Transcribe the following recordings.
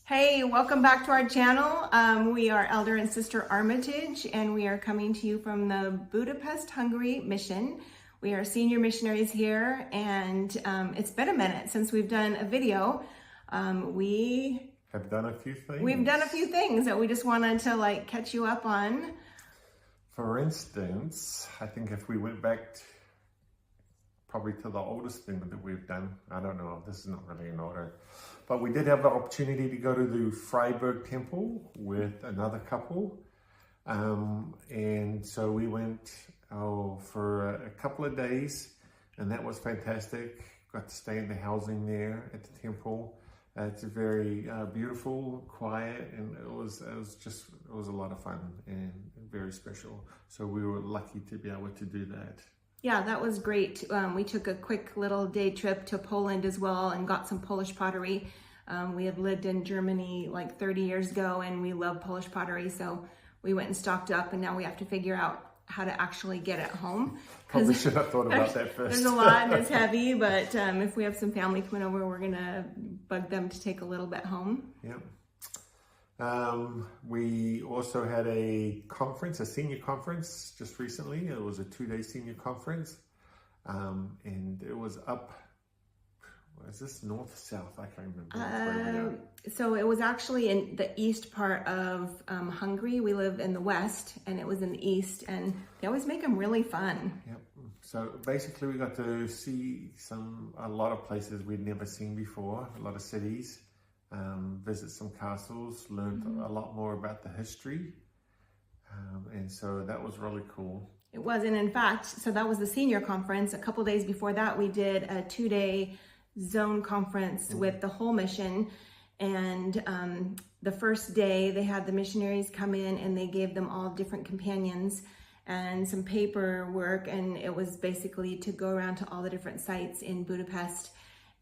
Hey, welcome back to our channel. We are Elder and Sister Armitage, and we are coming to you from the Budapest, Hungary mission. We are senior missionaries here, and it's been a minute since we've done a video. We've done a few things that we just wanted to catch you up on. For instance, I think if we went back probably to the oldest thing that we've done, I don't know, this is not really in order, but we did have the opportunity to go to the Freiburg temple with another couple. And so we went for a couple of days, and that was fantastic. Got to stay in the housing there at the temple. It's very beautiful, quiet, and it was a lot of fun and very special. So we were lucky to be able to do that. Yeah, that was great. We took a quick little day trip to Poland as well and got some Polish pottery. We had lived in Germany like 30 years ago, and we love Polish pottery. So we went and stocked up, and now we have to figure out how to actually get it home. Probably should have thought about that first. There's a lot and it's heavy, but if we have some family coming over, we're gonna bug them to take a little bit home. Yeah. We also had a conference, a senior conference just recently. It was a 2-day senior conference. And it was up, is this north or south? I can't remember. So it was actually in the east part of Hungary. We live in the west, and it was in the east, and they always make them really fun. Yep. So basically we got to see a lot of places we'd never seen before, a lot of cities. Visit some castles, learned a lot more about the history, and so that was really cool. It was, and in fact, so that was the senior conference. A couple days before that, we did a 2-day zone conference with the whole mission, and the first day they had the missionaries come in and they gave them all different companions and some paperwork, and it was basically to go around to all the different sites in Budapest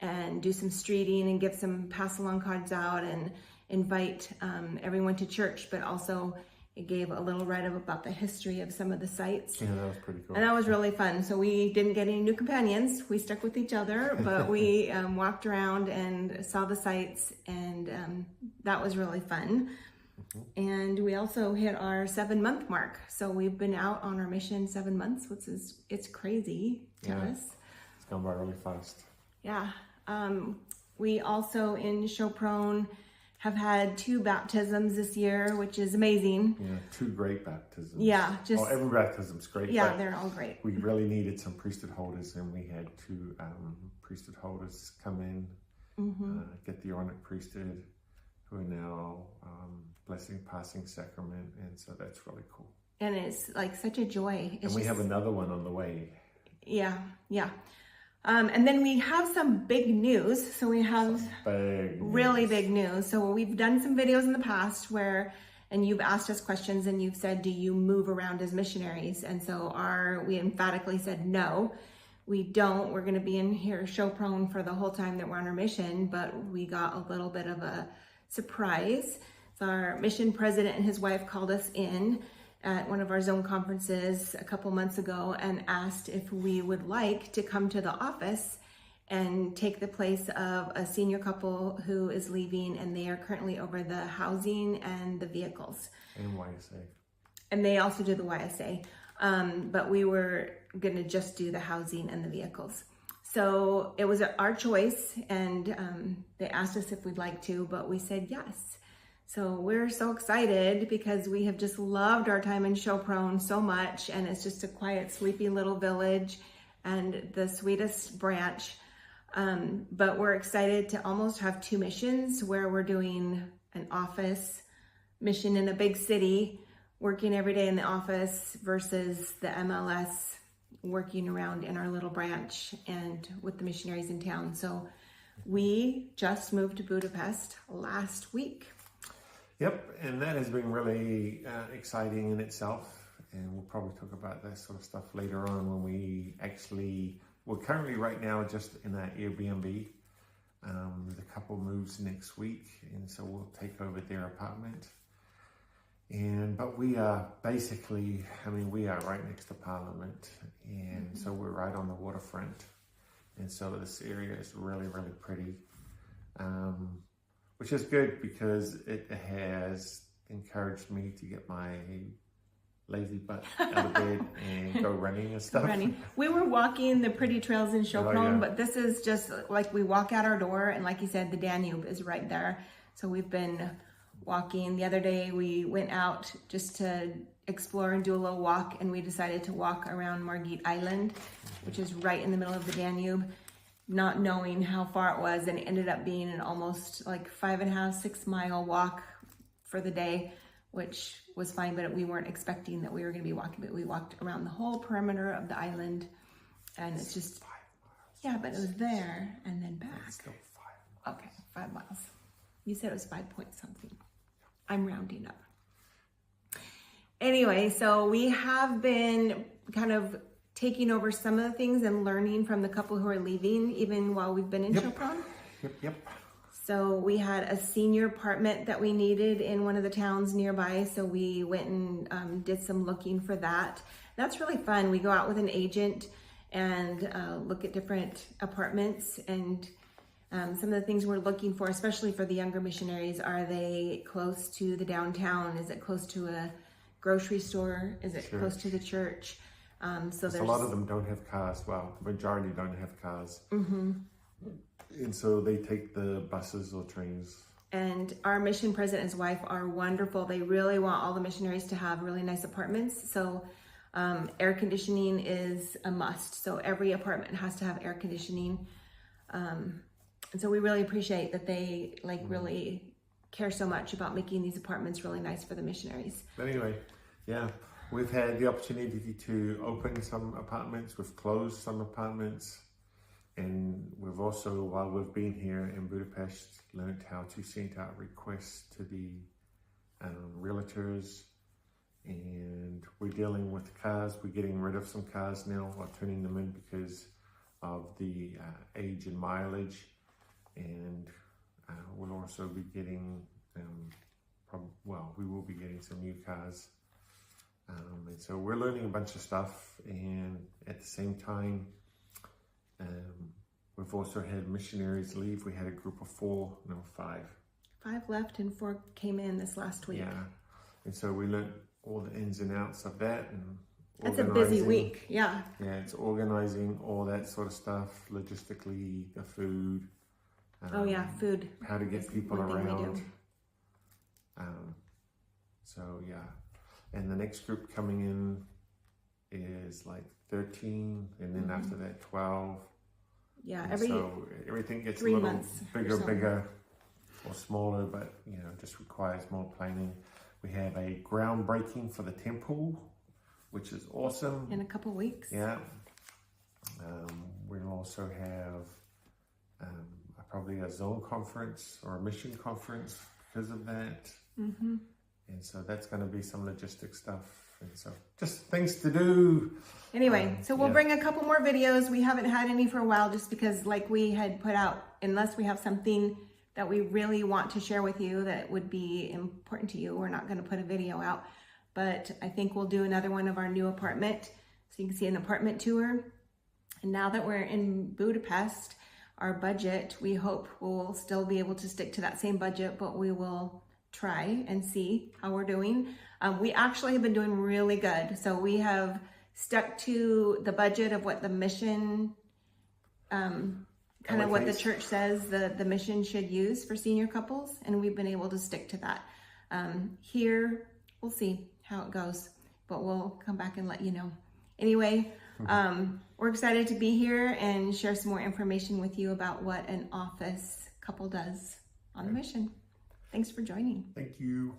and do some streeting and give some pass along cards out and invite everyone to church, but also it gave a little write-up about the history of some of the sites. Yeah, that was pretty cool. And that was really fun. So we didn't get any new companions. We stuck with each other, but we walked around and saw the sites, and that was really fun. And we also hit our 7-month mark. So we've been out on our mission 7 months, which is, it's crazy to us. It's gone by really fast. Yeah. We also in Sopron have had 2 baptisms this year, which is amazing. Yeah, 2 great baptisms. Yeah, just every baptism's great. Yeah, they're all great. We really needed some priesthood holders, and we had 2 priesthood holders come in, get the ornate priesthood, who are now passing sacrament, and so that's really cool. And it's like such a joy. And we have another one on the way. Yeah, yeah. And then we have some big news. So we have really big news. So we've done some videos in the past and you've asked us questions and you've said, do you move around as missionaries? And so we emphatically said, no, we don't. We're going to be in here Sopron for the whole time that we're on our mission, but we got a little bit of a surprise. So our mission president and his wife called us in at one of our zone conferences a couple months ago and asked if we would like to come to the office and take the place of a senior couple who is leaving, and they are currently over the housing and the vehicles. And YSA. And they also do the YSA. But we were going to just do the housing and the vehicles. So it was our choice, and they asked us if we'd like to, but we said yes. So we're so excited because we have just loved our time in Sopron so much, and it's just a quiet, sleepy little village and the sweetest branch. But we're excited to almost have 2 missions where we're doing an office mission in a big city, working every day in the office, versus the MLS working around in our little branch and with the missionaries in town. So we just moved to Budapest last week. Yep, and that has been really exciting in itself, and we'll probably talk about that sort of stuff later on when we're currently right now just in our Airbnb. The couple moves next week, and so we'll take over their apartment. But we are basically, we are right next to Parliament, and so we're right on the waterfront, and so this area is really, really pretty. which is good because it has encouraged me to get my lazy butt out of bed and go running and stuff. We were walking the pretty trails in Chopron, yeah. but this is just like we walk out our door, and like you said, the Danube is right there. So we've been walking. The other day we went out just to explore and do a little walk, and we decided to walk around Margit Island, which is right in the middle of the Danube, not knowing how far it was, and it ended up being an almost like 5.5, 6 mile walk for the day, which was fine, but we weren't expecting that we were going to be walking, but we walked around the whole perimeter of the island, and it's just 5 miles. Yeah, but it was there and then back. It's still 5 miles. Okay, 5 miles. You said it was 5 point something. I'm rounding up. Anyway, so we have been kind of taking over some of the things and learning from the couple who are leaving, even while we've been in Chopron. Yep. So we had a senior apartment that we needed in one of the towns nearby, so we went and did some looking for that. That's really fun. We go out with an agent and look at different apartments, and some of the things we're looking for, especially for the younger missionaries, are they close to the downtown? Is it close to a grocery store? Is it close to the church? So there's a lot of them don't have cars. Well, the majority don't have cars. And so they take the buses or trains. And our mission president and his wife are wonderful. They really want all the missionaries to have really nice apartments. So air conditioning is a must. So every apartment has to have air conditioning. And so we really appreciate that they really care so much about making these apartments really nice for the missionaries. But anyway, yeah, we've had the opportunity to open some apartments. We've closed some apartments. And we've also, while we've been here in Budapest, learned how to send out requests to the realtors. And we're dealing with cars. We're getting rid of some cars now, or turning them in because of the age and mileage. And we'll also be getting, we will be getting some new cars. And so we're learning a bunch of stuff. And at the same time, we've also had missionaries leave. We had a group of 5. 5 left and 4 came in this last week. Yeah, and so we learned all the ins and outs of that. And it's a busy week, yeah. Yeah, it's organizing all that sort of stuff, logistically, the food. Food. How to get people around. So yeah, and the next group coming in is like 13, and then after that 12. Yeah, so everything gets 3 a little months bigger or smaller, but just requires more planning. We have a groundbreaking for the temple, which is awesome. In a couple weeks. Yeah. We'll also have probably a zone conference or a mission conference because of that. And so that's going to be some logistic stuff. And so just things to do. Anyway, so we'll bring a couple more videos. We haven't had any for a while just because, like we had put out, unless we have something that we really want to share with you that would be important to you, we're not going to put a video out. But I think we'll do another one of our new apartment, so you can see an apartment tour. And now that we're in Budapest, our budget, we hope we'll still be able to stick to that same budget, but we will try and see how we're doing. We actually have been doing really good. So we have stuck to the budget of what the mission, what the church says the mission should use for senior couples. And we've been able to stick to that. Here, we'll see how it goes, but we'll come back and let you know. Anyway, we're excited to be here and share some more information with you about what an office couple does on the mission. Thanks for joining. Thank you.